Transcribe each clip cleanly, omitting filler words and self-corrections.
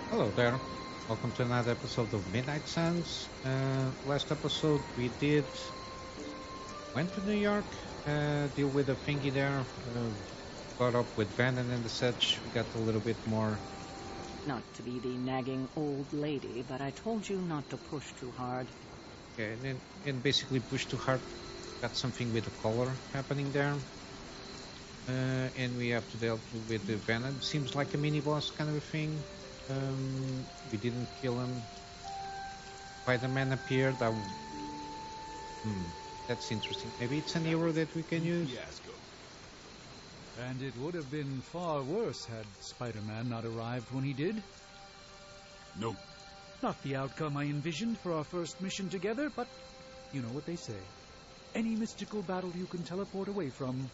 Hello there. Welcome to another episode of Midnight Suns. Last episode we went to New York, deal with a thingy there, got up with Brandon and the such. We got a little bit more. Not to be the nagging old lady, but I told you not to push too hard. Okay, and basically push too hard. Got something with the collar happening there. And we have to deal with the Venom. Seems like a mini boss kind of a thing. We didn't kill him. Spider-Man appeared. That's interesting. Maybe it's an hero that we can use. Fiasco. And it would have been far worse had Spider-Man not arrived when he did. Nope. Not the outcome I envisioned for our first mission together, but you know what they say. Any mystical battle you can teleport away from.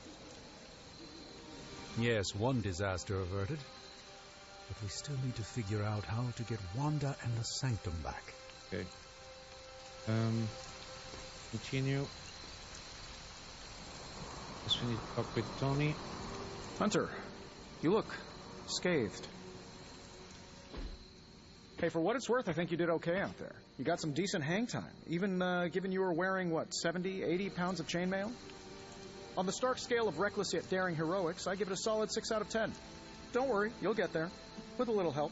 Yes, one disaster averted. But we still need to figure out how to get Wanda and the Sanctum back. Okay. Continue. Guess we need to talk with Tony. Hunter, you look scathed. Hey, for what it's worth, I think you did okay out there. You got some decent hang time, even given you were wearing, what, 70, 80 pounds of chainmail? On the Stark scale of reckless yet daring heroics, I give it a solid 6 out of 10. Don't worry, you'll get there. With a little help.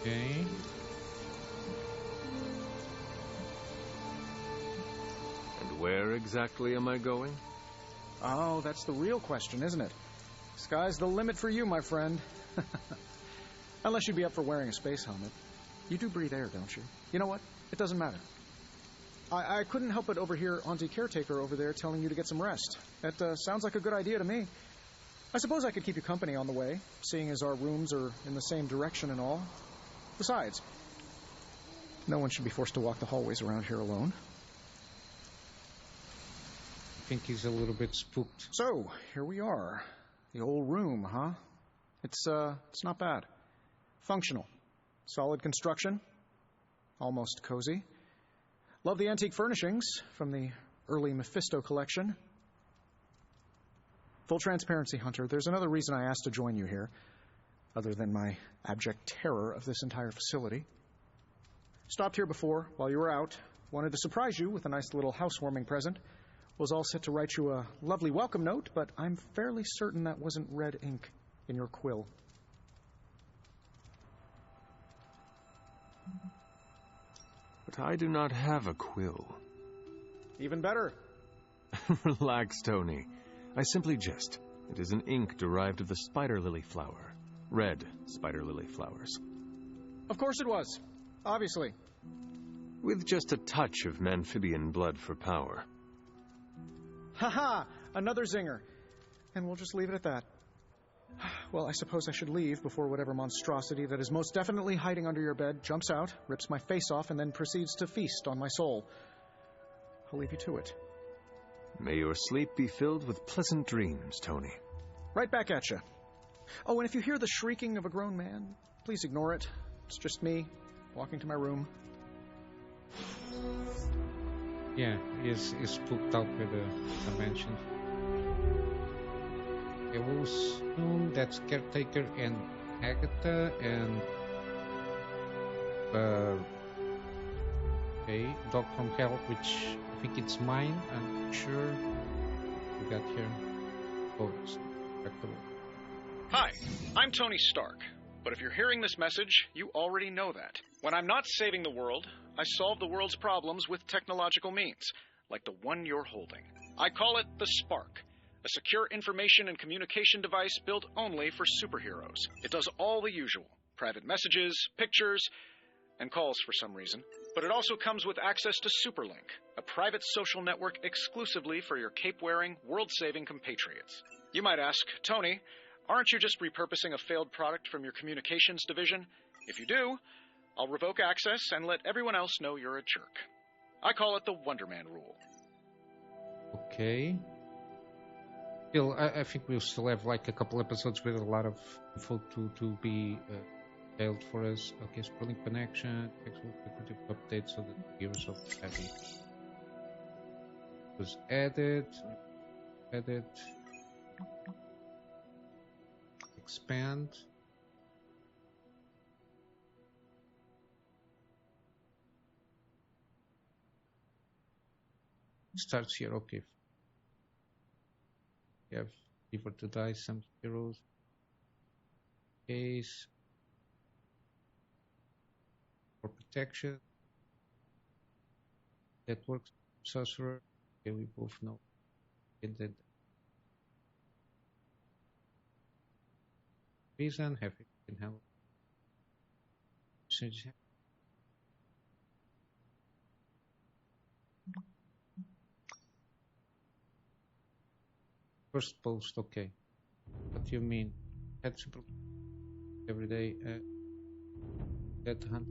Okay. And where exactly am I going? Oh, that's the real question, isn't it? Sky's the limit for you, my friend. Unless you'd be up for wearing a space helmet. You do breathe air, don't you? You know what? It doesn't matter. I couldn't help but overhear Auntie Caretaker over there telling you to get some rest. That sounds like a good idea to me. I suppose I could keep you company on the way, seeing as our rooms are in the same direction and all. Besides, no one should be forced to walk the hallways around here alone. I think he's a little bit spooked. So, here we are. The old room, huh? It's not bad. Functional. Solid construction. Almost cozy. Love the antique furnishings from the early Mephisto collection. Full transparency, Hunter, there's another reason I asked to join you here, other than my abject terror of this entire facility. Stopped here before, while you were out. Wanted to surprise you with a nice little housewarming present. Was all set to write you a lovely welcome note, but I'm fairly certain that wasn't red ink in your quill. But I do not have a quill. Even better. Relax, Tony. I simply jest. It is an ink derived of the spider lily flower. Red spider lily flowers. Of course it was. Obviously. With just a touch of amphibian blood for power. Haha! Another zinger. And we'll just leave it at that. Well, I suppose I should leave before whatever monstrosity that is most definitely hiding under your bed jumps out, rips my face off, and then proceeds to feast on my soul. I'll leave you to it. May your sleep be filled with pleasant dreams, Tony. Right back at you. Oh, and if you hear the shrieking of a grown man, please ignore it. It's just me, walking to my room. Yeah, he's spooked out with the dimension. Okay, we'll assume that's Caretaker and Agatha and okay, Dog from Hell, which I think it's mine. I'm not sure. We got here. Oh, it's respectable. Hi, I'm Tony Stark. But if you're hearing this message, you already know that. When I'm not saving the world, I solve the world's problems with technological means, like the one you're holding. I call it the Spark, a secure information and communication device built only for superheroes. It does all the usual, private messages, pictures, and calls for some reason. But it also comes with access to Superlink, a private social network exclusively for your cape-wearing, world-saving compatriots. You might ask, Tony, aren't you just repurposing a failed product from your communications division? If you do, I'll revoke access and let everyone else know you're a jerk. I call it the Wonder Man rule. Okay. Still, I think we'll still have like a couple episodes with a lot of info to be failed for us. Okay, Superlink connection, update so that the viewers of heavy was added. Expand. Starts here, okay. We have liver to die, some heroes. Case. For protection. Network sorcerer. Okay, we both know. Get that. Reason, have it can help. First post, okay. What do you mean? Had simple every day. That hunt.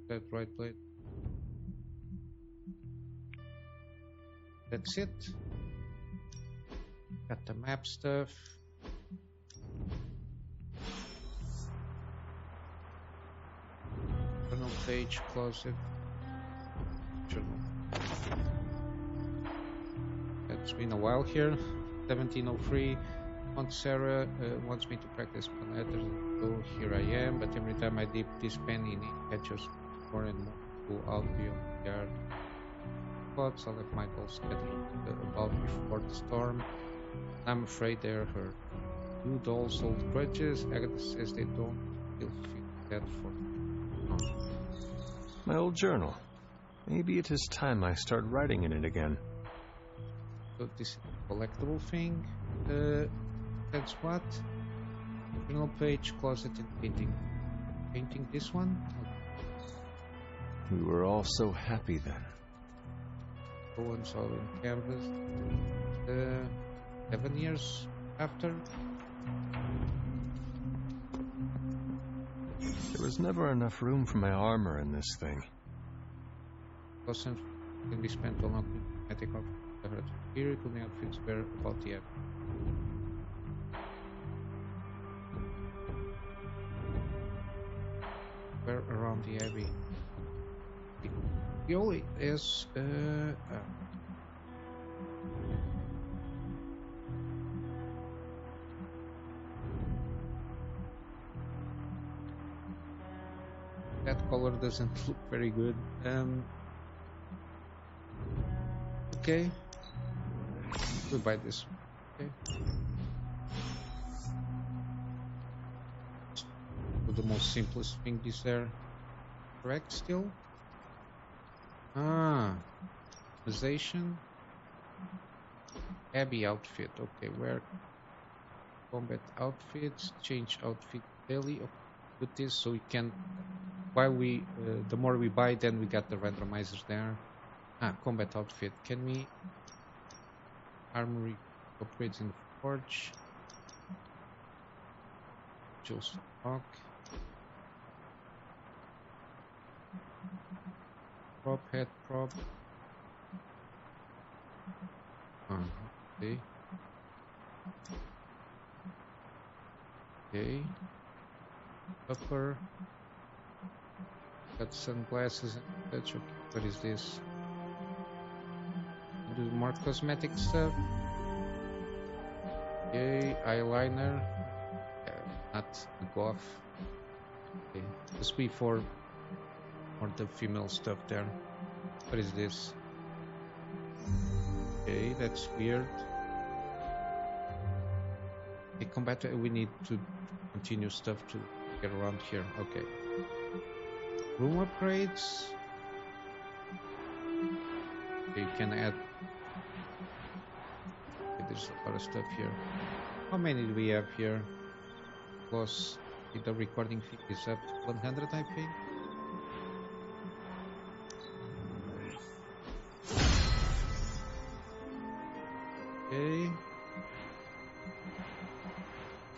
That right plate. That's it. Got the map stuff. Journal page, closet. Journal. It's been a while here. 1703. Aunt Sarah wants me to practice my letters. So here I am, but every time I dip this pen in, it catches more and more cool out beyond the yard. Spots, I let my dolls scatter about before the storm. I'm afraid they're her. Two dolls hold grudges. Agatha says they don't feel that for. My old journal. Maybe it is time I start writing in it again. So this is a collectible thing. That's what? Journal page, closet, and painting. Painting this one? We were all so happy then. Owen's all in canvas. 7 years after. There was never enough room for my armor in this thing. Cost can be spent on automatic outfit. Here, the outfits were about the app. Where around the abbey? The only is that color doesn't look very good. Okay, we'll buy this. Okay, do the most simplest thing is there. Correct still? Customization. Abbey outfit. Okay, where combat outfits, change outfit daily. Okay, put this so we can, while we, the more we buy, then we got the randomizers there. Combat outfit. Can we? Armory operates in forge. Jewel stock. Prop, head prop. Okay. Okay. Upper. Got sunglasses and such. Okay. What is this? Do more cosmetic stuff. Okay. Eyeliner. Not goth. Okay. This be for the female stuff there. What is this? Okay, that's weird. Okay, combat. We need to continue stuff to get around here. Okay. Room upgrades. Okay, you can add. Okay, there's a lot of stuff here. How many do we have here? Plus, the recording fee is up to 100, I think. Okay,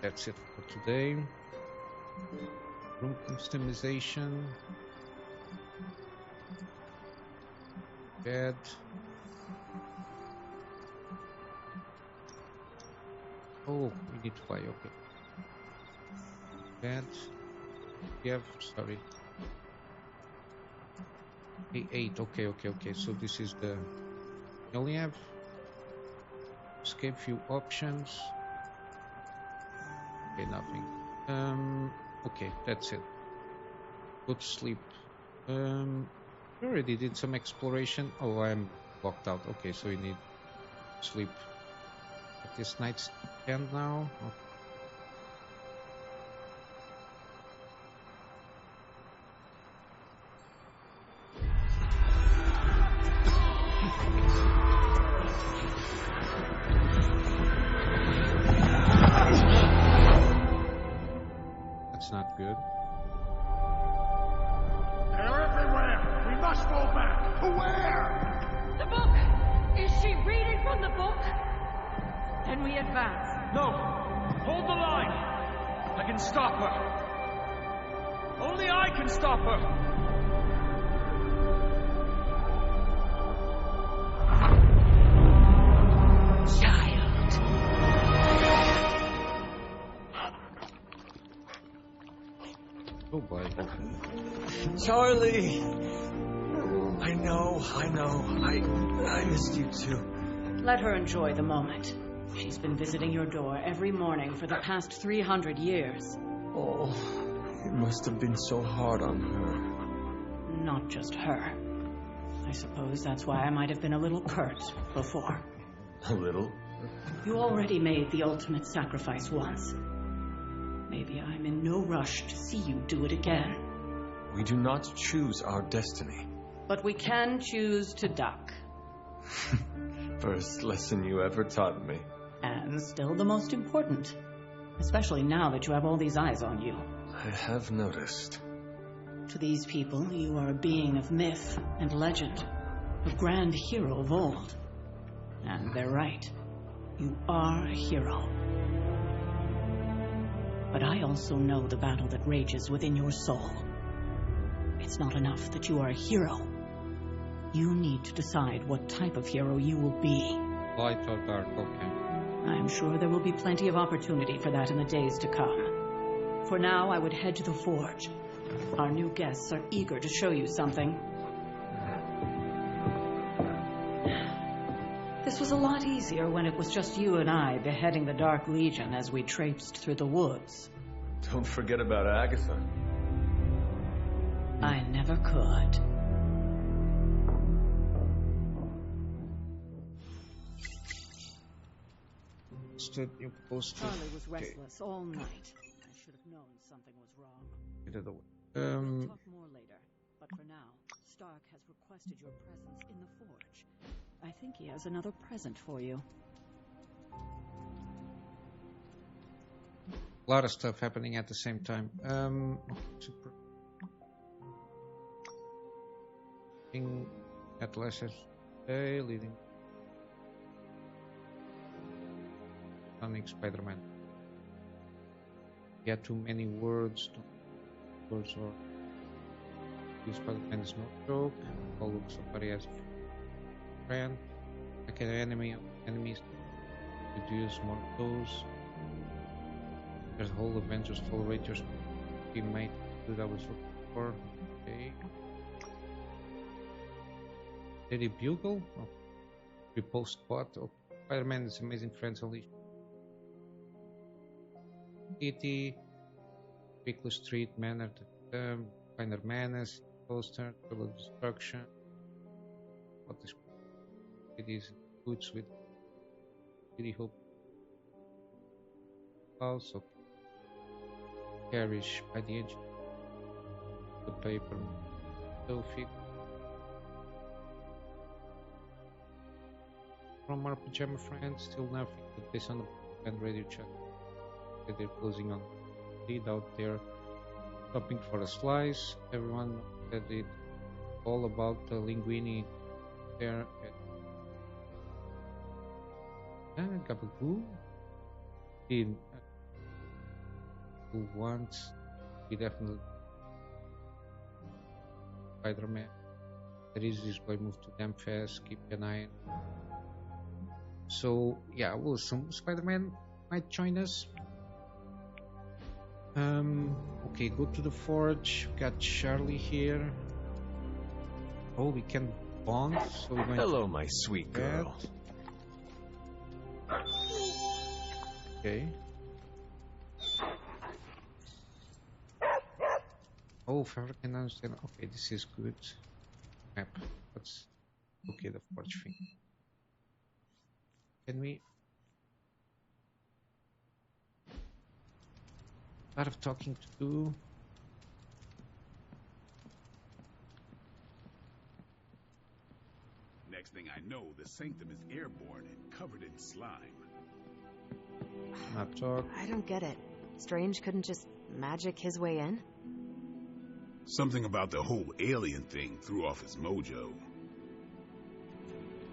that's it for today. Room customization. Bed. Oh, we need to buy, okay. Bed. We have, sorry. A8, okay. So this is the, we only have escape view options. Okay, nothing. Okay, that's it. Go to sleep. We already did some exploration. Oh, I'm locked out. Okay, so we need sleep. At this night's end now. Okay. That's not good. They're everywhere! We must fall back! To where? The book! Is she reading from the book? Then we advance. No! Hold the line! I can stop her! Only I can stop her! Child. Oh boy. Charlie! I know. I missed you too. Let her enjoy the moment. She's been visiting your door every morning for the past 300 years. Oh, it must have been so hard on her. Not just her. I suppose that's why I might have been a little curt before. A little? You already made the ultimate sacrifice once. Maybe I'm in no rush to see you do it again. We do not choose our destiny. But we can choose to duck. First lesson you ever taught me. And still the most important. Especially now that you have all these eyes on you. I have noticed. To these people, you are a being of myth and legend. A grand hero of old. And they're right. You are a hero. But I also know the battle that rages within your soul. It's not enough that you are a hero. You need to decide what type of hero you will be. Light or dark, okay. I'm sure there will be plenty of opportunity for that in the days to come. For now, I would head to the forge. Our new guests are eager to show you something. This was a lot easier when it was just you and I beheading the Dark Legion as we traipsed through the woods. Don't forget about Agatha. I never could. Stood you posted. Charlie was restless all night. I should have known something was wrong. Get it away. We'll talk more later. But for now, Stark has requested your presence in the forge. I think he has another present for you. A lot of stuff happening at the same time. Super. At Lexar, leading. Sonic Spider-Man. Yeah, too many words. Words or Spider-Man is no joke. All look somebody as a friend. Like an enemies. Reduce more those. There's a whole Avengers full Rangers teammate that I was looking for. Okay. Lady Bugle? Oh. Repost bot. Oh. Spider-Man is amazing friends only. Kitty. Pickle Street, Manor, Finer Menace, Poster, Total Destruction. What is it is boots with Kitty Hope. Also Garish by the edge. The paper. Sophie. From our pajama friends, still nothing but this on the and radio chat. They're closing on lead out there, stopping for a slice. Everyone said it all about the linguine there at Gabagoo. Who wants? We definitely Spider-Man. There is this boy move to them fast. Keep an eye on. So yeah, we'll assume Spider-Man might join us. Okay, go to the forge. Got Charlie here. Oh, we can bond. So we're going Hello, my sweet girl. Okay. Oh, fabric and understand. Okay, this is good. Map. Let's okay the forge thing. Can we? A lot of talking to do. Next thing I know, the sanctum is airborne and covered in slime. Not talk. I don't get it. Strange couldn't just magic his way in? Something about the whole alien thing threw off his mojo.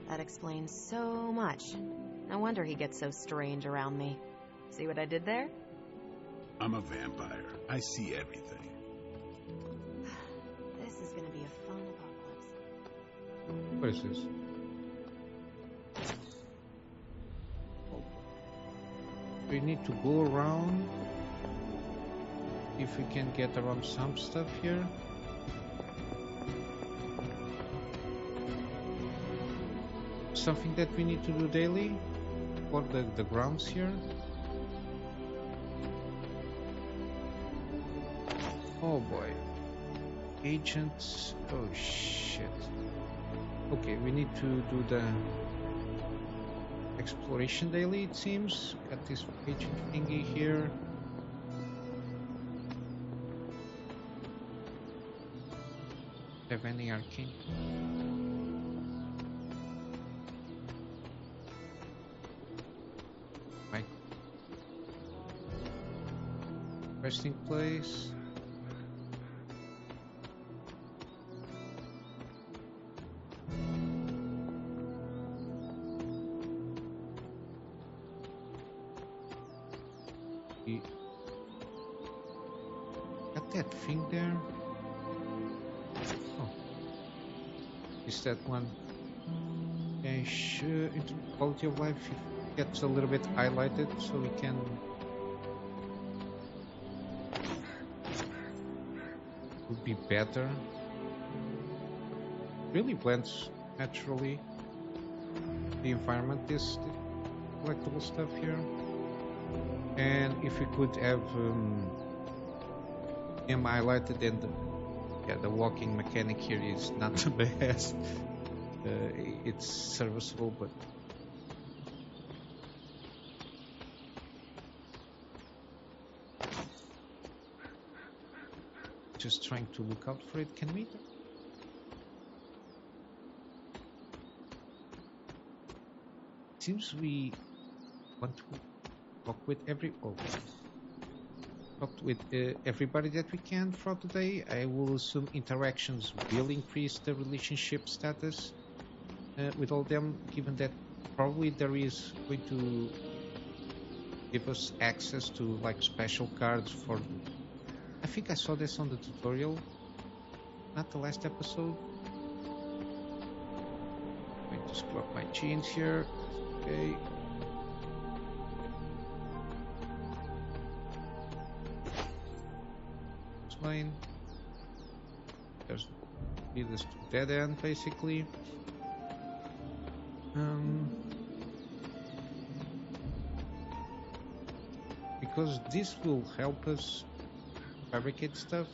That explains so much. No wonder he gets so strange around me. See what I did there? I'm a vampire. I see everything. This is gonna be a fun apocalypse. What is this? We need to go around. If we can get around some stuff here. Something that we need to do daily for the grounds here. Oh boy. Agents. Oh shit. Okay, we need to do the exploration daily, it seems. Got this agent thingy here. Have any arcane? Right. Resting place. Got that thing there. Oh, is that one? Okay, sure. Quality of life gets a little bit highlighted, so we can. Would be better. Really blends naturally the environment. This collectible stuff here. And if we could have him highlighted, and the walking mechanic here is not the best. It's serviceable, but just trying to look out for it. Can we? Seems we want to talk with everybody that we can throughout the day. I will assume interactions will increase the relationship status with all them, given that probably there is going to give us access to like special cards for. I think I saw this on the tutorial, not the last episode. I'm going to screw up my jeans here. Okay. Line. There's this dead end basically. Because this will help us fabricate stuff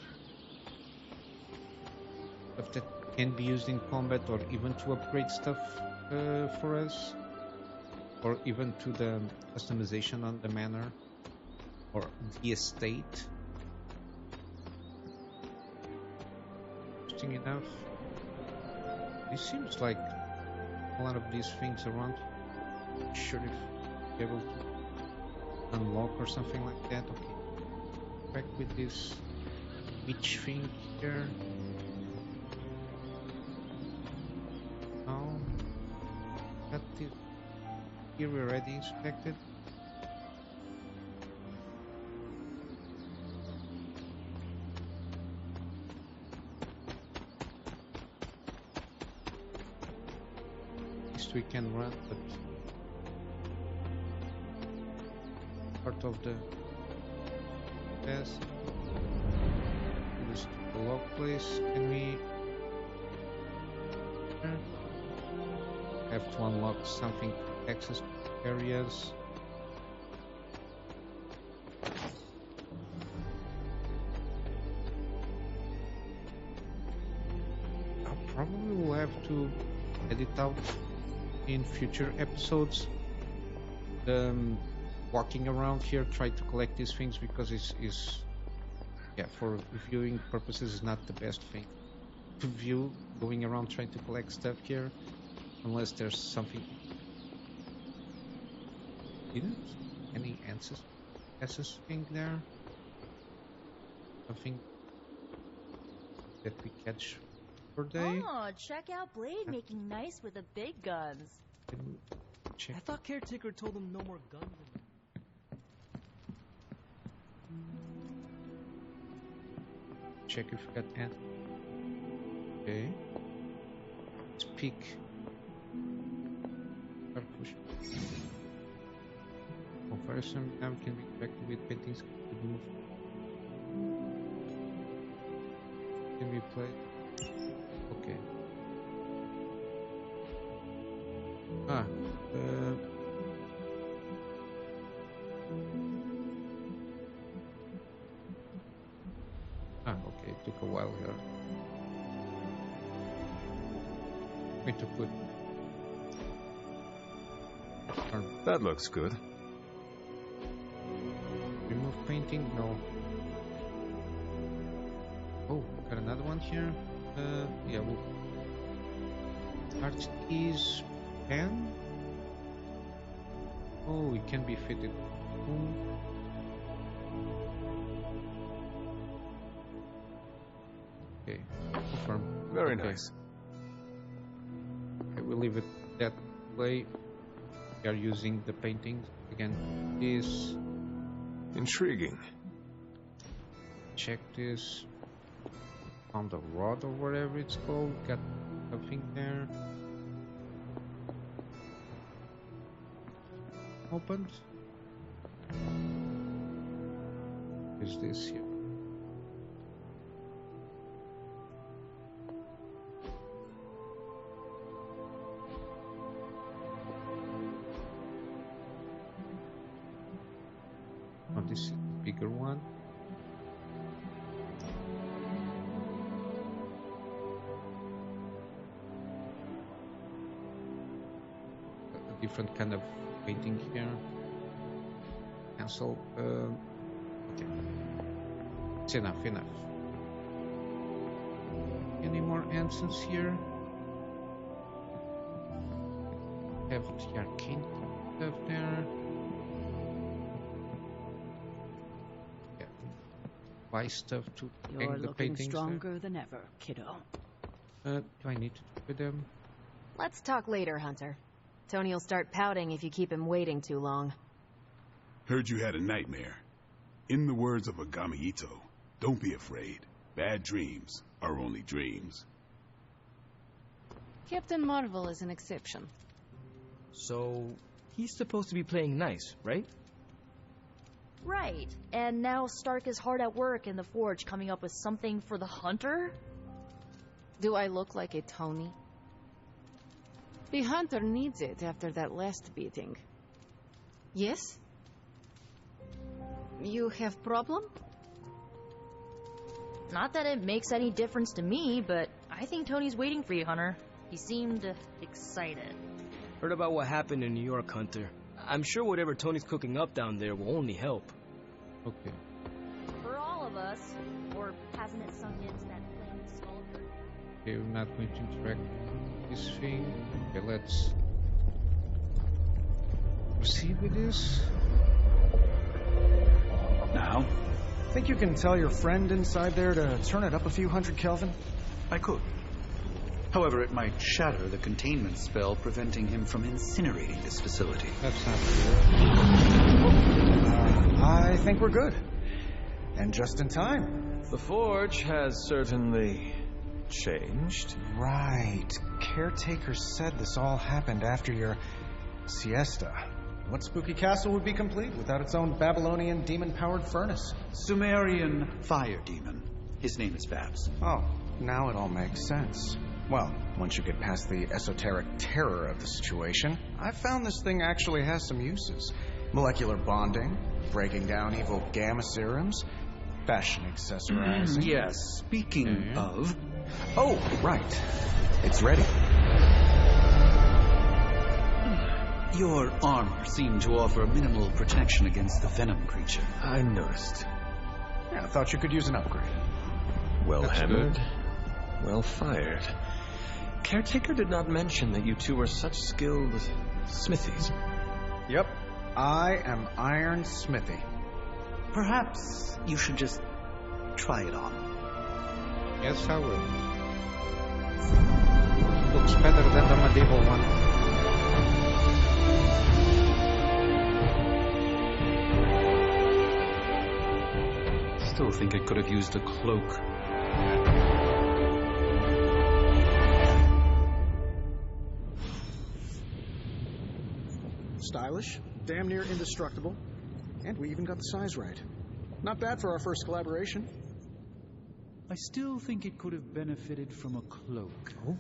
that can be used in combat, or even to upgrade stuff for us, or even to the customization on the manor or the estate. Interesting enough, it seems like a lot of these things around. Not sure if we'll be able to unlock or something like that. Okay, back with this witch thing here. Oh, got this here already inspected. We can run, but part of the test. This log place. Can we have to unlock something to access areas? probably will have to edit out in future episodes. Walking around here, try to collect these things because it's for viewing purposes is not the best thing to view. Going around trying to collect stuff here, unless there's something. Any answers thing there? Something that we catch per day. Oh, check out Blade making nice with the big guns. Check. I thought Caretaker told him no more guns. Check if we got ant. Okay. Let's peek. Push. Comparison can be expected with paintings to move. Can we play? Okay. Okay, it took a while here. Going to put. That looks good. Remove painting? No. Oh, got another one here. Yeah, we'll. Art keys pen. Oh, it can be fitted. Okay, confirm. Very nice. Okay, we'll leave it that way. We are using the paintings again. This intriguing. Check this. On the rod or whatever it's called. Got something there. Opened. Is this here? Oh, this is the bigger one. A different kind of painting here. Cancel. Okay. It's enough. Any more answers here? Have the arcane stuff there. Yeah. Buy stuff to You're hang the looking paintings stronger there. than ever, kiddo. Do I need to talk with them? Let's talk later, Hunter. Tony will start pouting if you keep him waiting too long. Heard you had a nightmare. In the words of Agami Ito, don't be afraid. Bad dreams are only dreams. Captain Marvel is an exception. So, he's supposed to be playing nice, right? Right. And now Stark is hard at work in the forge coming up with something for the Hunter? Do I look like a Tony? The Hunter needs it after that last beating. Yes? You have problem? Not that it makes any difference to me, but I think Tony's waiting for you, Hunter. He seemed excited. Heard about what happened in New York, Hunter. I'm sure whatever Tony's cooking up down there will only help. Okay. For all of us. Or hasn't it sunk into that flame sculptor? Okay, we're not going to interact with this thing. Okay, let's proceed with this. Now? Think you can tell your friend inside there to turn it up a few hundred Kelvin? I could. However, it might shatter the containment spell preventing him from incinerating this facility. That's not true. I think we're good. And just in time. The forge has certainly changed. Right. Caretaker said this all happened after your siesta. What spooky castle would be complete without its own Babylonian demon-powered furnace? Sumerian fire demon. His name is Babs. Oh, now it all makes sense. Well, once you get past the esoteric terror of the situation, I've found this thing actually has some uses. Molecular bonding, breaking down evil gamma serums, fashion accessorizing. Yes, speaking of... Oh, right. It's ready. Your armor seemed to offer minimal protection against the venom creature. I noticed. Yeah, I thought you could use an upgrade. Well That's hammered, good. well fired. Caretaker did not mention that you two were such skilled smithies. Yep, I am Iron Smithy. Perhaps you should just try it on. Yes, I will. Looks better than the medieval one. Still think it could have used a cloak. Stylish, damn near indestructible, and we even got the size right. Not bad for our first collaboration. I still think it could have benefited from a cloak. Oh?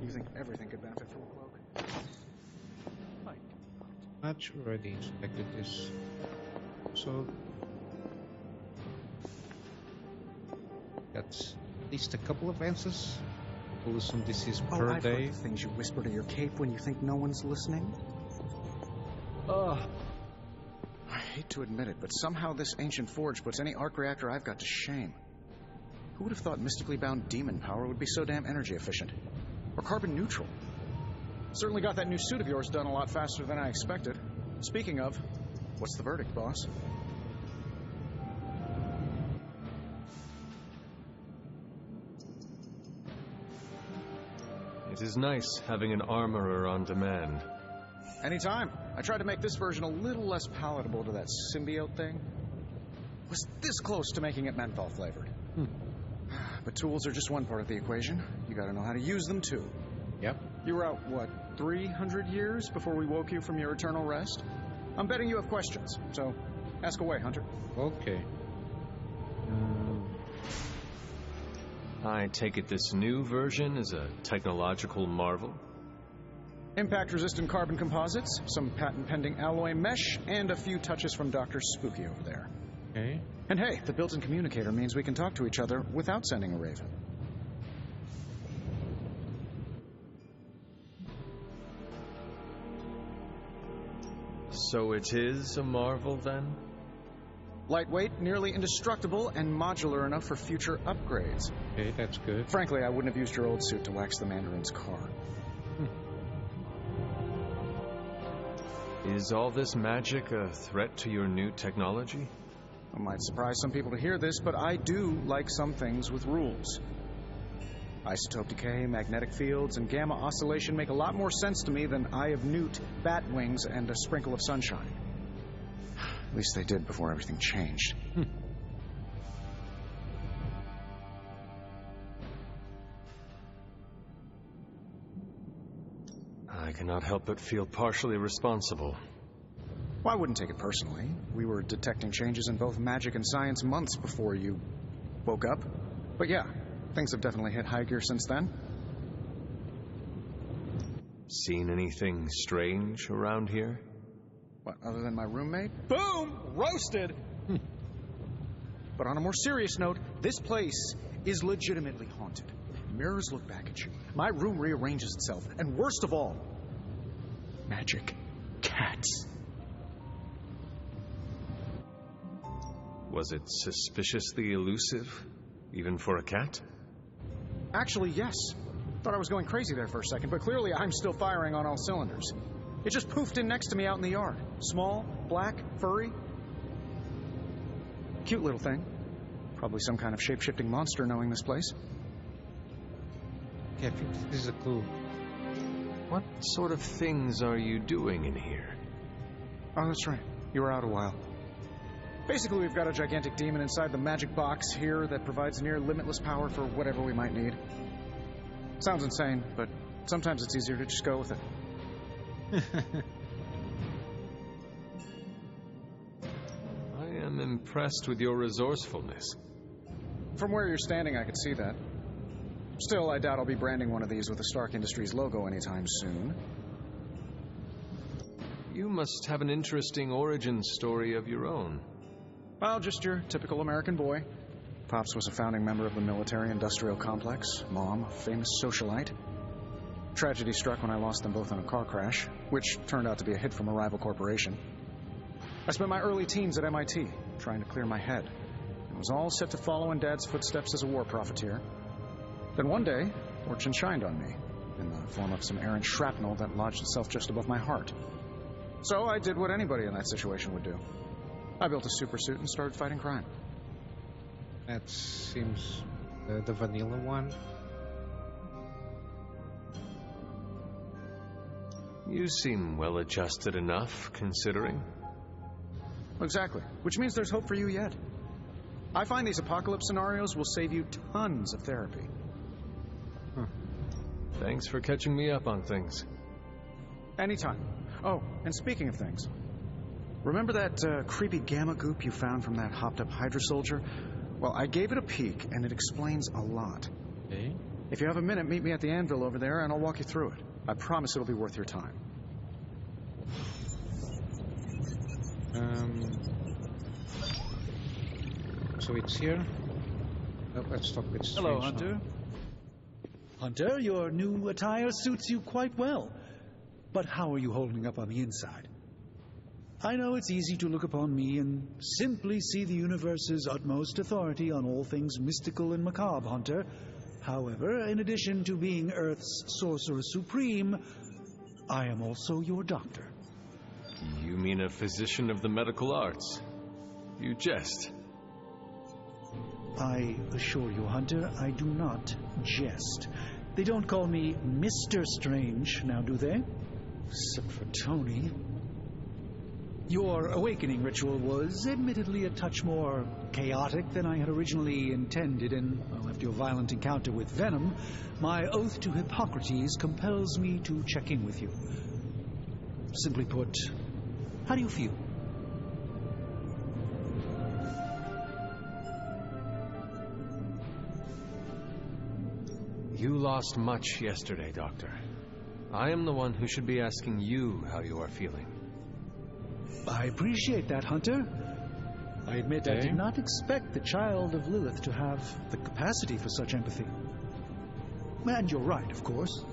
You think everything could benefit from a cloak? Not already inspected this. So that's at least a couple of answers. To listen, this is per I've day. heard the things you whisper to your cape when you think no one's listening. I hate to admit it, but somehow this ancient forge puts any arc reactor I've got to shame. Who would have thought mystically bound demon power would be so damn energy efficient? Or carbon neutral? Certainly got that new suit of yours done a lot faster than I expected. Speaking of, What's the verdict, boss? It is nice having an armorer on demand. anytime. I tried to make this version a little less palatable to that symbiote thing. Was this close to making it menthol flavored. But tools are just one part of the equation. You gotta know how to use them too. Yep. You were out, what, 300 years before we woke you from your eternal rest? I'm betting you have questions, so ask away, Hunter. Okay. I take it this new version is a technological marvel? Impact-resistant carbon composites, some patent-pending alloy mesh, and a few touches from Dr. Spooky over there. Okay. And hey, the built-in communicator means we can talk to each other without sending a raven. So it is a marvel, then? Lightweight, nearly indestructible, and modular enough for future upgrades. Okay, that's good. Frankly, I wouldn't have used your old suit to wax the Mandarin's car. Is all this magic a threat to your new technology? It might surprise some people to hear this, but I do like some things with rules. Isotope decay, magnetic fields, and gamma oscillation make a lot more sense to me than Eye of Newt, bat wings, and a sprinkle of sunshine. At least they did before everything changed. I cannot help but feel partially responsible. Well, I wouldn't take it personally. We were detecting changes in both magic and science months before you woke up. But yeah, things have definitely hit high gear since then. Seen anything strange around here? What, other than my roommate? Boom! Roasted! But on a more serious note, this place is legitimately haunted. Mirrors look back at you. My room rearranges itself. And worst of all, magic cats. Was it suspiciously elusive, even for a cat? Actually, yes. Thought I was going crazy there for a second, but clearly I'm still firing on all cylinders. It just poofed in next to me out in the yard. Small, black, furry. Cute little thing. Probably some kind of shape-shifting monster knowing this place. Okay, I think this is a clue. What sort of things are you doing in here? Oh, that's right. You were out a while. Basically, we've got a gigantic demon inside the magic box here that provides near limitless power for whatever we might need. Sounds insane, but sometimes it's easier to just go with it. I am impressed with your resourcefulness. From where you're standing, I could see that. Still, I doubt I'll be branding one of these with the Stark Industries logo anytime soon. You must have an interesting origin story of your own. Well, just your typical American boy. Pops was a founding member of the military-industrial complex. Mom, a famous socialite. Tragedy struck when I lost them both in a car crash, which turned out to be a hit from a rival corporation. I spent my early teens at MIT, trying to clear my head. It was all set to follow in Dad's footsteps as a war profiteer. Then one day, fortune shined on me, in the form of some errant shrapnel that lodged itself just above my heart. So I did what anybody in that situation would do. I built a supersuit and started fighting crime. That seems the vanilla one. You seem well-adjusted enough, considering. Exactly. Which means there's hope for you yet. I find these apocalypse scenarios will save you tons of therapy. Huh. Thanks for catching me up on things. Anytime. Oh, and speaking of things, remember that creepy gamma goop you found from that hopped-up Hydra soldier? Well, I gave it a peek, and it explains a lot. Okay. If you have a minute, meet me at the anvil over there, and I'll walk you through it. I promise it'll be worth your time. So it's here. Let's talk with Strange. Hello, Hunter. Now. Hunter, your new attire suits you quite well. But how are you holding up on the inside? I know it's easy to look upon me and simply see the universe's utmost authority on all things mystical and macabre, Hunter. However, in addition to being Earth's sorcerer supreme, I am also your doctor. You mean a physician of the medical arts? You jest. I assure you, Hunter, I do not jest. They don't call me Mr. Strange, now do they? Except for Tony. Your awakening ritual was admittedly a touch more chaotic than I had originally intended, and well, after your violent encounter with Venom, my oath to Hippocrates compels me to check in with you. Simply put, how do you feel? You lost much yesterday, Doctor. I am the one who should be asking you how you are feeling. I appreciate that, Hunter. I admit I did not expect the child of Lilith to have the capacity for such empathy. And you're right, of course.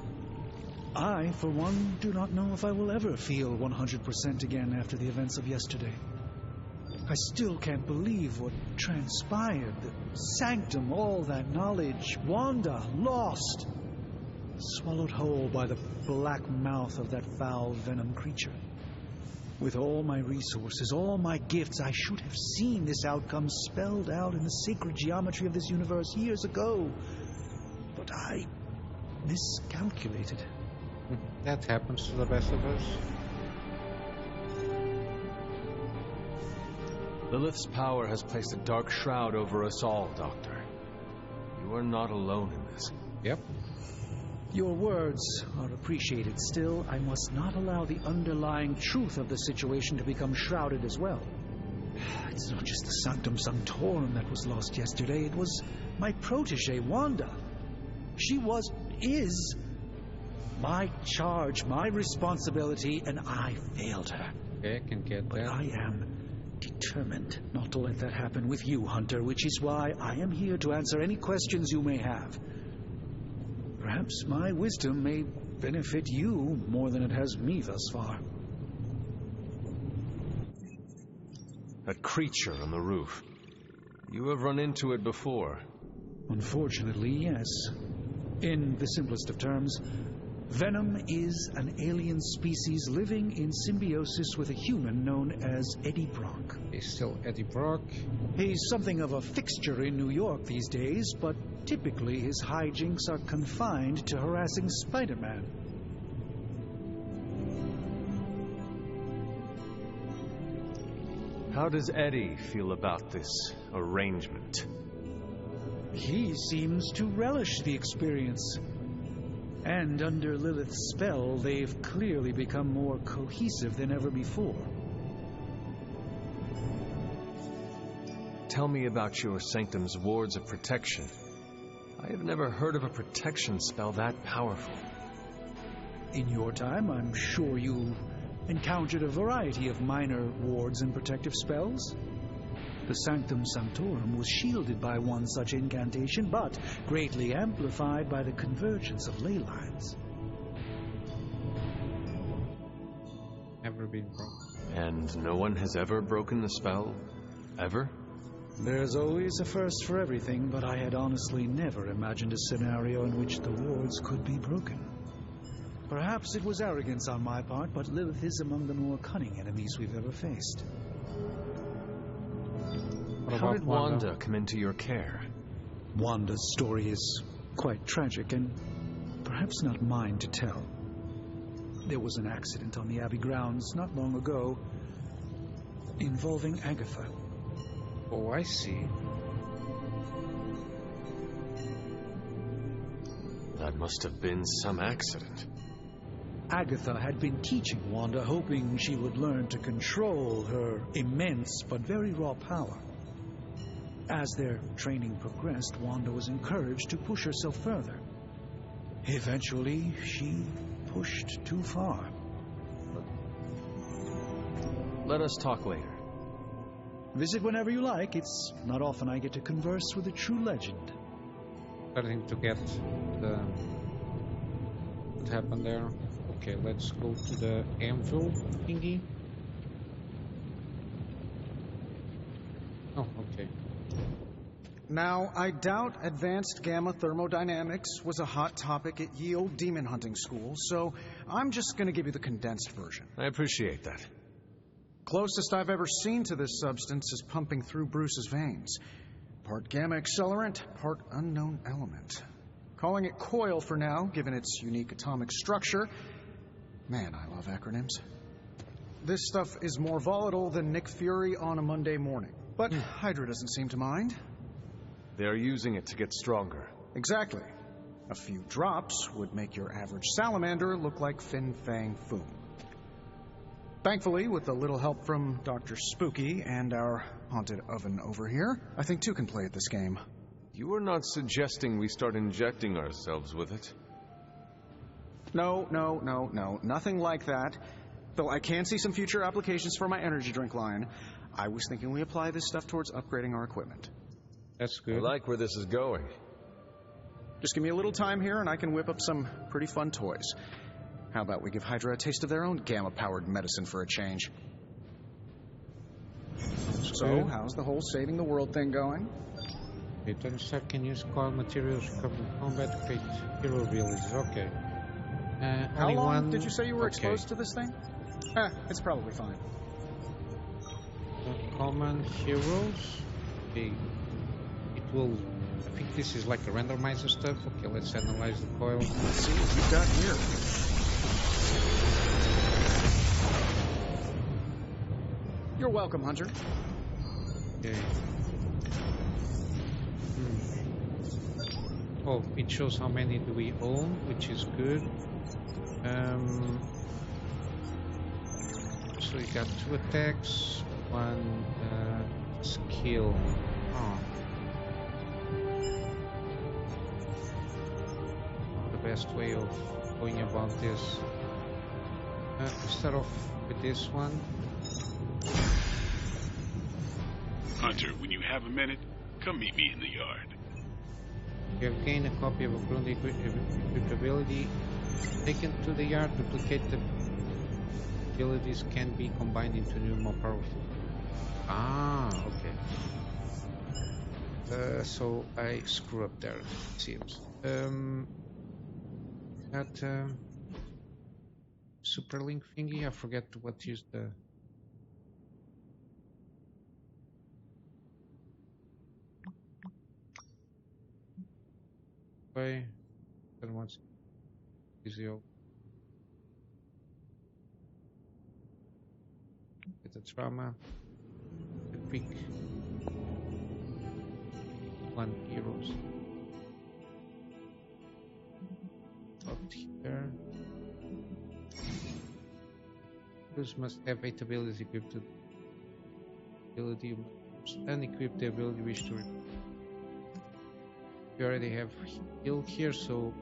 I, for one, do not know if I will ever feel 100% again after the events of yesterday. I still can't believe what transpired. The sanctum, all that knowledge, Wanda, lost. Swallowed whole by the black mouth of that foul venom creature. With all my resources, all my gifts, I should have seen this outcome spelled out in the sacred geometry of this universe years ago. But I miscalculated. That happens to the best of us. Lilith's power has placed a dark shroud over us all, Doctor. You are not alone in this. Yep. Your words are appreciated. Still, I must not allow the underlying truth of the situation to become shrouded as well. It's not just the Sanctum Sanctorum that was lost yesterday. It was my protege, Wanda. She is my charge, my responsibility, and I failed her. Okay, I can get but that. I am determined not to let that happen with you, Hunter, which is why I am here to answer any questions you may have. Perhaps my wisdom may benefit you more than it has me thus far. That creature on the roof. You have run into it before. Unfortunately, yes. In the simplest of terms, Venom is an alien species living in symbiosis with a human known as Eddie Brock. He's still Eddie Brock. He's something of a fixture in New York these days, but typically his hijinks are confined to harassing Spider-Man. How does Eddie feel about this arrangement? He seems to relish the experience. And under Lilith's spell, they've clearly become more cohesive than ever before. Tell me about your Sanctum's wards of protection. I have never heard of a protection spell that powerful. In your time, I'm sure you encountered a variety of minor wards and protective spells. The Sanctum Sanctorum was shielded by one such incantation, but greatly amplified by the convergence of ley lines. Never been broken. And no one has ever broken the spell? Ever? There's always a first for everything, but I had honestly never imagined a scenario in which the wards could be broken. Perhaps it was arrogance on my part, but Lilith is among the more cunning enemies we've ever faced. How did Wanda come into your care? Wanda's story is quite tragic and perhaps not mine to tell. There was an accident on the Abbey grounds not long ago involving Agatha. Oh, I see. That must have been some accident. Agatha had been teaching Wanda, hoping she would learn to control her immense but very raw power. As their training progressed, Wanda was encouraged to push herself further. Eventually, she pushed too far. Let us talk later. Visit whenever you like. It's not often I get to converse with a true legend. Starting to get the what happened there. Okay, let's go to the anvil thingy. Oh, okay. Now, I doubt advanced gamma thermodynamics was a hot topic at ye old demon hunting school, so I'm just going to give you the condensed version. I appreciate that. Closest I've ever seen to this substance is pumping through Bruce's veins. Part gamma accelerant, part unknown element. Calling it coil for now, given its unique atomic structure. Man, I love acronyms. This stuff is more volatile than Nick Fury on a Monday morning. But Hydra doesn't seem to mind. They're using it to get stronger. Exactly. A few drops would make your average salamander look like Fin Fang Foom. Thankfully, with a little help from Dr. Spooky and our haunted oven over here, I think two can play at this game. You are not suggesting we start injecting ourselves with it? No. Nothing like that. Though I can see some future applications for my energy drink line. I was thinking we apply this stuff towards upgrading our equipment. That's good. I like where this is going. Just give me a little time here and I can whip up some pretty fun toys. How about we give Hydra a taste of their own gamma-powered medicine for a change? So, how's the whole saving the world thing going? Return staff can use coil materials recovered in combat to create hero abilities. Okay. How long did you say you were exposed to this thing? It's probably fine. Common heroes. Okay. It will. I think this is like a randomizer stuff. Okay, let's analyze the coil. Let's see what you've got here. You're welcome, Hunter. Okay. Oh, it shows how many do we own, which is good. So we got 2 attacks, 1 skill. Oh. The best way of going about this. Start off with this one. Hunter, when you have a minute, come meet me in the yard. You have gained a copy of a current equipped ability. Taken to the yard, duplicate the abilities can be combined into new, more powerful. Ah, okay. So I screw up there, it seems. That Superlink thingy, I forget what is the... Then once easy get the trauma, the pick 1 heroes up here. Those must have 8 abilities equipped to ability. Unequip the ability you wish to. We already have heal here, so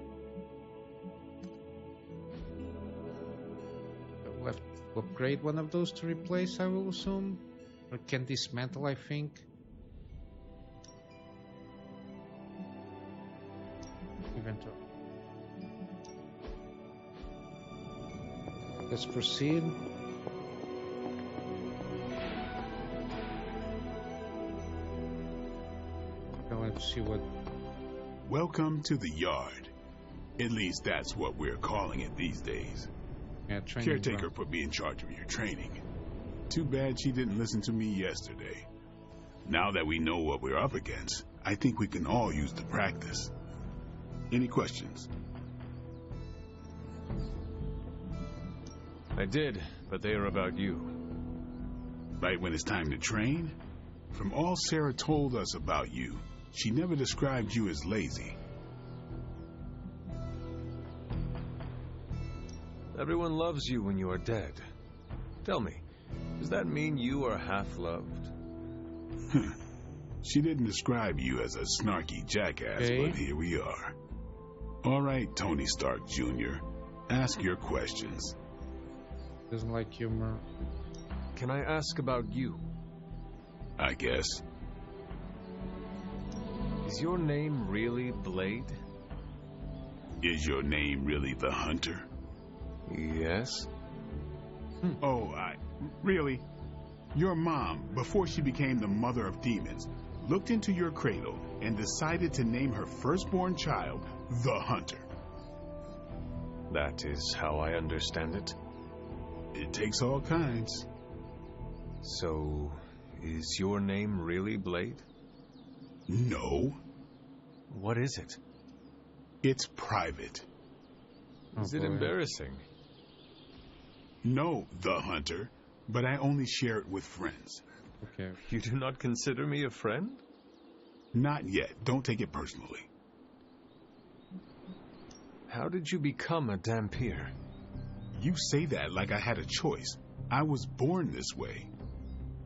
we'll have to upgrade one of those to replace, I will assume. Or can dismantle, I think. let's proceed. Now let's see what... Welcome to the yard. At least that's what we're calling it these days. Yeah, Caretaker put me in charge of your training. Too bad she didn't listen to me yesterday. Now that we know what we're up against, I think we can all use the practice. Any questions? I did, but they are about you. Right when it's time to train? From all Sarah told us about you, she never described you as lazy. Everyone loves you when you are dead. Tell me, does that mean you are half-loved? She didn't describe you as a snarky jackass, but here we are. All right, Tony Stark Jr., ask your questions. Doesn't like humor. Can I ask about you? I guess. Is your name really Blade? Is your name really the Hunter? Yes. Oh, really? Your mom, before she became the mother of demons, looked into your cradle and decided to name her firstborn child the Hunter. That is how I understand it. It takes all kinds. So, is your name really Blade? No. What is it? It's private. Is it embarrassing? No, the Hunter, but I only share it with friends. Okay. You do not consider me a friend? Not yet. Don't take it personally. How did you become a Dampier? You say that like I had a choice. I was born this way.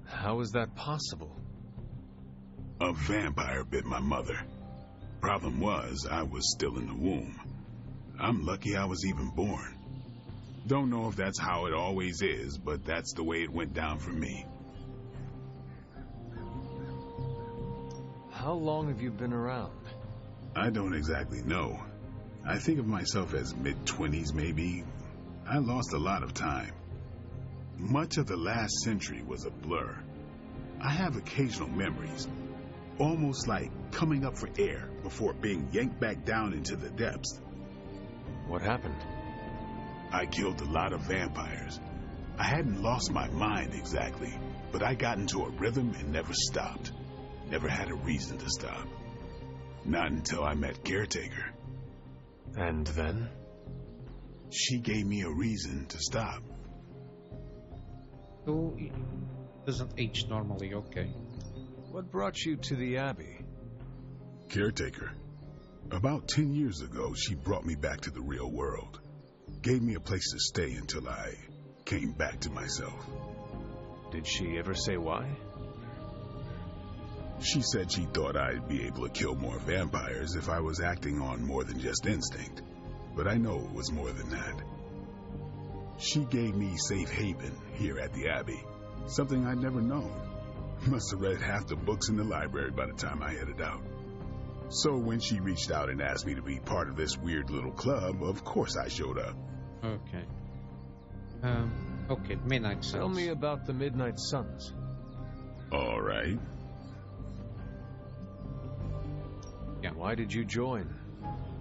How is that possible? A vampire bit my mother. Problem was, I was still in the womb. I'm lucky I was even born. Don't know if that's how it always is, but that's the way it went down for me. How long have you been around? I don't exactly know. I think of myself as mid-20s, maybe. I lost a lot of time. Much of the last century was a blur. I have occasional memories, almost like coming up for air before being yanked back down into the depths. What happened? I killed a lot of vampires. I hadn't lost my mind exactly, but I got into a rhythm and never stopped. Never had a reason to stop. Not until I met Caretaker. And then? She gave me a reason to stop. So, it doesn't age normally, okay. What brought you to the Abbey? Caretaker. About 10 years ago, she brought me back to the real world. Gave me a place to stay until I came back to myself. Did she ever say why? She said she thought I'd be able to kill more vampires if I was acting on more than just instinct. But I know it was more than that. She gave me safe haven here at the Abbey. Something I'd never known. Must have read half the books in the library by the time I headed out. So when she reached out and asked me to be part of this weird little club, of course I showed up. Okay. Okay, Midnight Suns. Tell me about the Midnight Suns. All right. Yeah. Why did you join?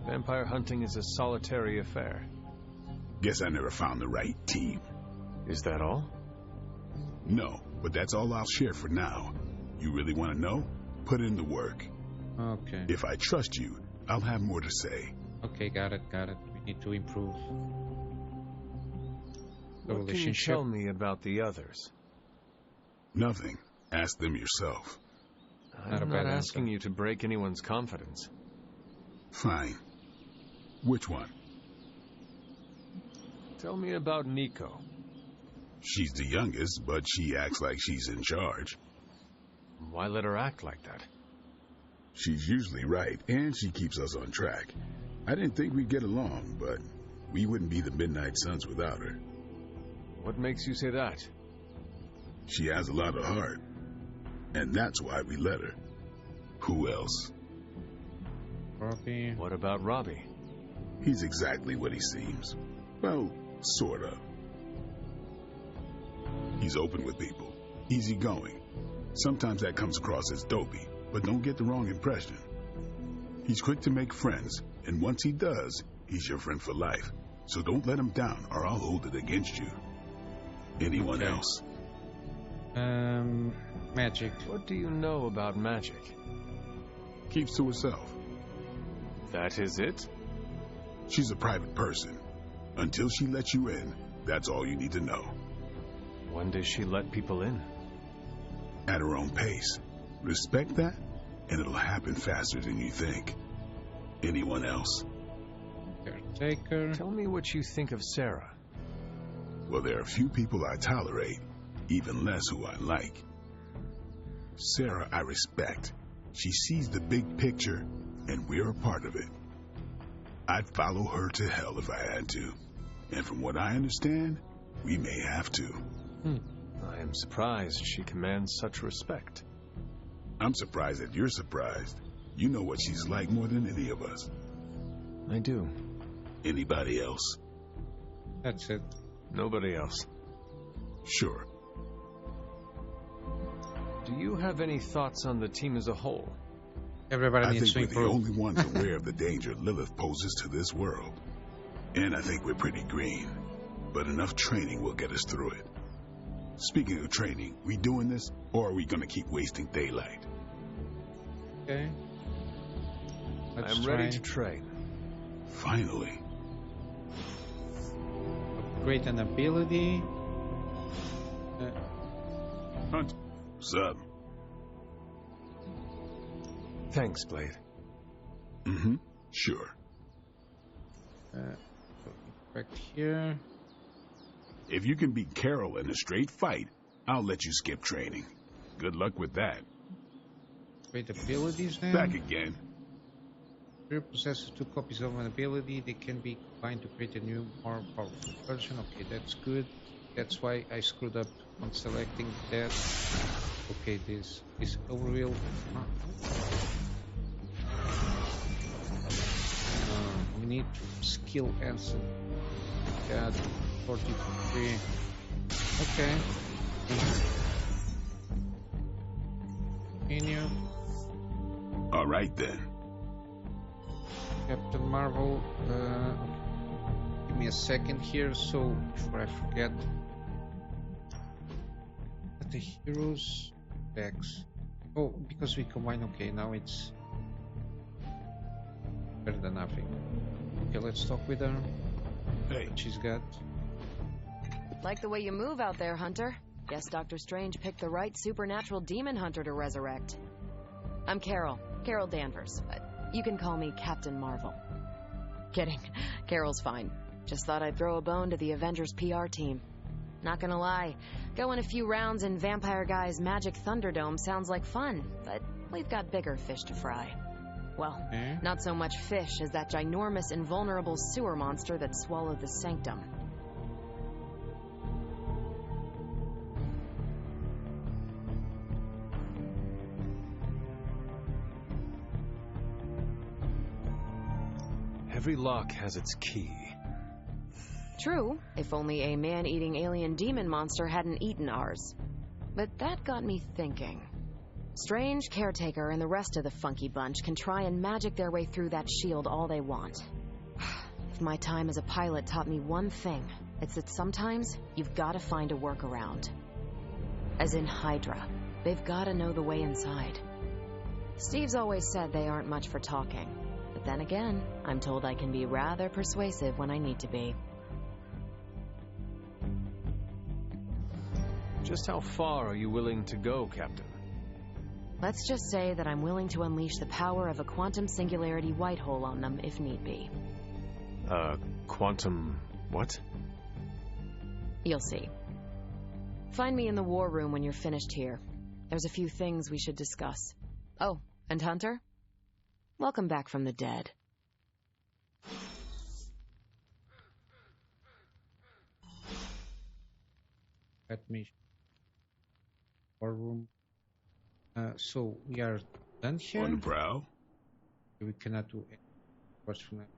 Vampire hunting is a solitary affair. Guess I never found the right team. Is that all? No, but that's all I'll share for now. You really want to know? Put in the work. Okay. If I trust you, I'll have more to say. Okay, got it. We need to improve the what relationship. Can you tell me about the others? Nothing. Ask them yourself. I'm not asking you to break anyone's confidence. Fine. Which one? Tell me about Nico. She's the youngest, but she acts like she's in charge. Why let her act like that? She's usually right, and she keeps us on track. I didn't think we'd get along, but we wouldn't be the Midnight Suns without her. What makes you say that? She has a lot of heart, and that's why we let her. Who else? Robbie. What about Robbie? He's exactly what he seems. Well, sort of. He's open with people, easygoing. Sometimes that comes across as dopey, but don't get the wrong impression. He's quick to make friends, and once he does, he's your friend for life. So don't let him down, or I'll hold it against you. Anyone else? Magic. What do you know about magic? Keeps to herself. That is it? She's a private person. Until she lets you in, that's all you need to know. When does she let people in? At her own pace. Respect that, and it'll happen faster than you think. Anyone else? Caretaker. Tell me what you think of Sarah. Well, there are few people I tolerate, even less who I like. Sarah, I respect. She sees the big picture, and we're a part of it. I'd follow her to hell if I had to. And from what I understand, we may have to. I am surprised she commands such respect. I'm surprised that you're surprised. You know what she's like more than any of us. I do. Anybody else? That's it. Nobody else. Sure. Do you have any thoughts on the team as a whole? Everybody I needs think to we're the improve. only ones aware of the danger Lilith poses to this world. And I think we're pretty green. But enough training will get us through it. Speaking of training, we doing this, or are we going to keep wasting daylight? Okay. I'm ready to train. Finally. Upgrade an ability. Hunt. Sub. Thanks, Blade. Sure. Back here. If you can beat Carol in a straight fight, I'll let you skip training. Good luck with that. Great abilities then. Back again. Player possesses 2 copies of an ability. They can be combined to create a new, more powerful version. Okay, that's good. That's why I screwed up on selecting that. Okay, this is overwheel. We need skill answer. Yeah, 43. Okay. Continue. All right then. Captain Marvel. Give me a second here, so before I forget. The heroes decks. Oh, because we combine. Okay, now it's better than nothing. Okay, let's talk with her. Hey, what she's got. Like the way you move out there, Hunter. Guess Dr. Strange picked the right supernatural demon hunter to resurrect. I'm Carol Danvers, but you can call me Captain Marvel. Kidding, Carol's fine. Just thought I'd throw a bone to the Avengers PR team. Not gonna lie, going a few rounds in Vampire Guy's Magic Thunderdome sounds like fun, but we've got bigger fish to fry. Well, not so much fish as that ginormous invulnerable sewer monster that swallowed the Sanctum. Every lock has its key. True, if only a man-eating alien demon monster hadn't eaten ours. But that got me thinking. Strange, Caretaker, and the rest of the funky bunch can try and magic their way through that shield all they want. If my time as a pilot taught me one thing, it's that sometimes you've got to find a workaround. As in Hydra, they've got to know the way inside. Steve's always said they aren't much for talking. But then again, I'm told I can be rather persuasive when I need to be. Just how far are you willing to go, Captain? Let's just say that I'm willing to unleash the power of a quantum singularity white hole on them if need be. Quantum... what? You'll see. Find me in the war room when you're finished here. There's a few things we should discuss. Oh, and Hunter? Welcome back from the dead. Let me... War room. So we are done here. On the prowl. We cannot do it. What's from that?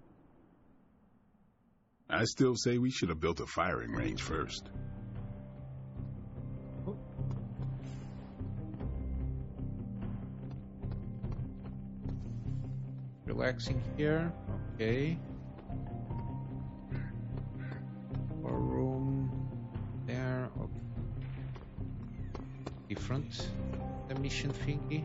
I still say we should have built a firing range first. relaxing here. Okay. Or room there. Okay. Different. The mission thingy.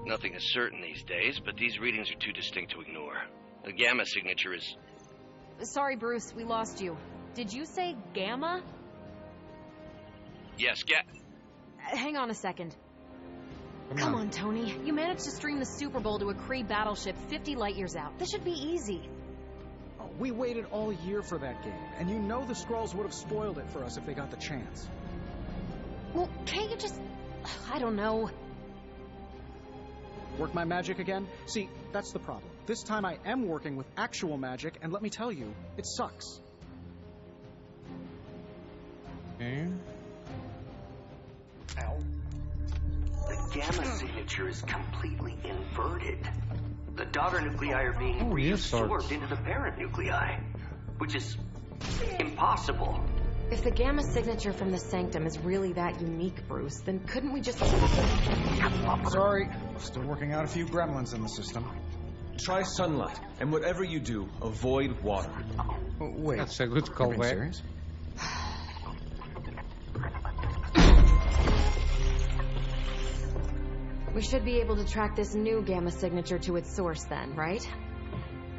Nothing is certain these days, but these readings are too distinct to ignore. The gamma signature is... Sorry, Bruce, we lost you. Did you say gamma? Yes, Hang on a second. Come on, Tony. You managed to stream the Super Bowl to a Kree battleship 50 light years out. This should be easy. Oh, we waited all year for that game, and you know the Skrulls would have spoiled it for us if they got the chance. Well, can't you just... I don't know. Work my magic again? See, that's the problem. This time I am working with actual magic, and let me tell you, it sucks. Okay. Ow. The gamma signature is completely inverted. The daughter nuclei are being reabsorbed into the parent nuclei, which is impossible. If the gamma signature from the Sanctum is really that unique, Bruce, then couldn't we just... Sorry, still working out a few gremlins in the system. Try sunlight, and whatever you do, avoid water. Wait, that's a good callback. Serious? We should be able to track this new gamma signature to its source then, right?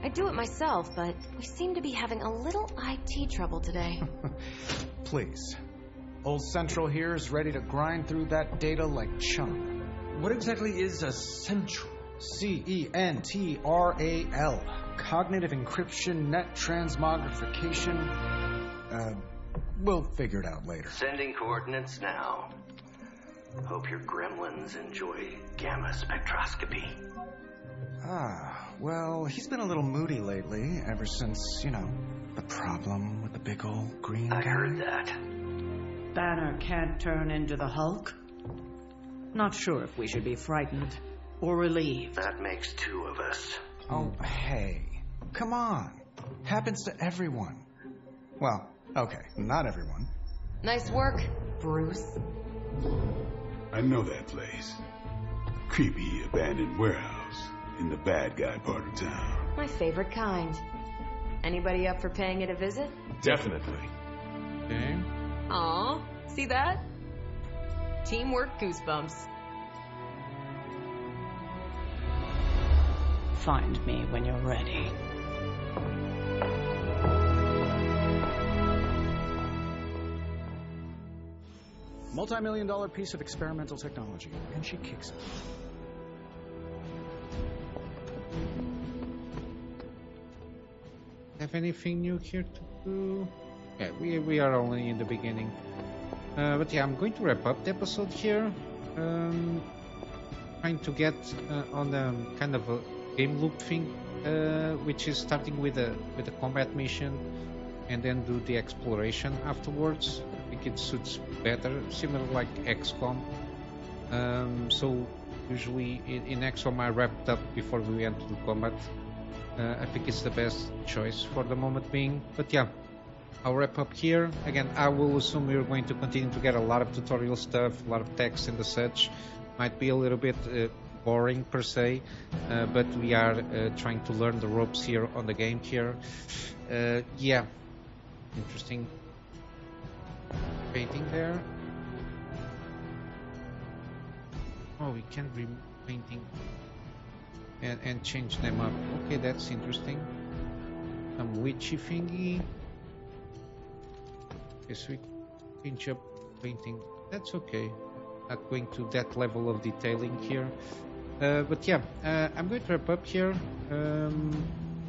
I'd do it myself, but we seem to be having a little IT trouble today. Please. Old Central here is ready to grind through that data like chum. What exactly is a Central? CENTRAL. Cognitive encryption, net transmogrification. We'll figure it out later. Sending coordinates now. Hope your gremlins enjoy gamma spectroscopy. Well, he's been a little moody lately, ever since, the problem with the big old green guy. I heard that. Banner can't turn into the Hulk? Not sure if we should be frightened or relieved. That makes two of us. Oh, hey. Come on. Happens to everyone. Well, okay, not everyone. Nice work, Bruce. I know that place. Creepy abandoned warehouse in the bad guy part of town. My favorite kind. Anybody up for paying it a visit? Definitely. Okay. Aw, see that? Teamwork goosebumps. Find me when you're ready. Multi-million-dollar piece of experimental technology, and she kicks it. Have anything new here to do? Yeah, we are only in the beginning. But yeah, I'm going to wrap up the episode here. Trying to get on a kind of a game loop thing, which is starting with a combat mission and then do the exploration afterwards. I think it suits better, similar like XCOM. So usually in XCOM I wrapped up before we went to the combat. I think it's the best choice for the moment being. But yeah, I'll wrap up here. Again, I will assume we're going to continue to get a lot of tutorial stuff, a lot of text and the such. Might be a little bit boring per se, but we are trying to learn the ropes here on the game here. Yeah, interesting painting there. Oh, we can repainting and change them up. Okay, that's interesting. Some witchy thingy. Okay, so we pinch up painting. That's okay. Not going to that level of detailing here. But yeah, I'm going to wrap up here.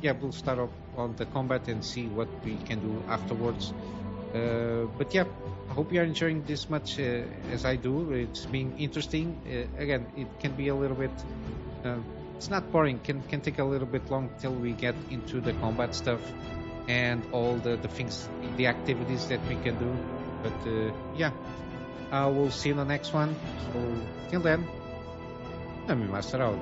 Yeah, we'll start off on the combat and see what we can do afterwards. But yeah, I hope you are enjoying this much as I do. It's been interesting. Again, it can be a little bit... it's not boring. Can take a little bit long till we get into the combat stuff and all the things, the activities that we can do. But yeah, I will see you in the next one. So till then, let me master out.